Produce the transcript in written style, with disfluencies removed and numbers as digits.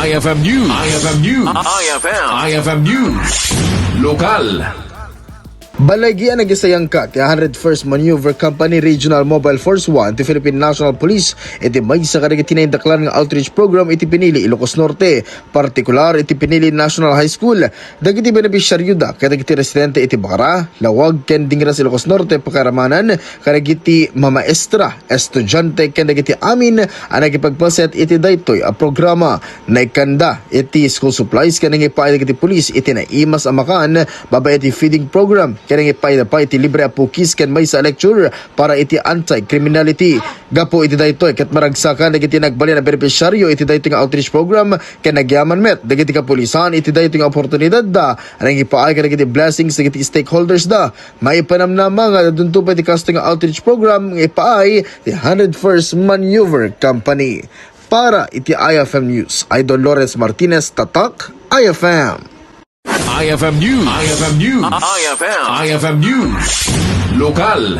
IFM News. IFM News. IFM News. Lokal. Balay-gian nagisayang ka ti 101st Maneuver Company Regional Mobile Force 1 ti Philippine National Police iti may sa Kadagiti na indaklan nga outreach program iti Pinili, Ilocos Norte, partikular iti Pinili National High School. Dagiti beneficiaryo da kadagiti residente iti Bacara, Lawag ken Dingras, Ilocos Norte, pakaramanan kadagiti mamaestra, estudyante ken dagiti amin ang nagipagpaset iti daytoy a programa. Naikanda iti school supplies ken Nangipaay dagiti pulis iti naimas amakan babay iti feeding program. Kanangipay na pa iti libre apukis ken may sa lecture para iti anti-criminality. Gapo iti daytoy ket maragsakan dagiti nagbali na beneficiaryo iti daytoy nga outreach program ken nagyaman met dagiti kapulisan iti daytoy nga oportunidad da nangipaay ken dagiti blessings dagiti stakeholders da maipanamnama nga duntupa iti kasto nga outreach program nga ipaay the 101st Maneuver Company. Para iti IFM News, Idol Lawrence Martinez, Tatak, IFM. IFM News. IFM News. IFM News. Lokal.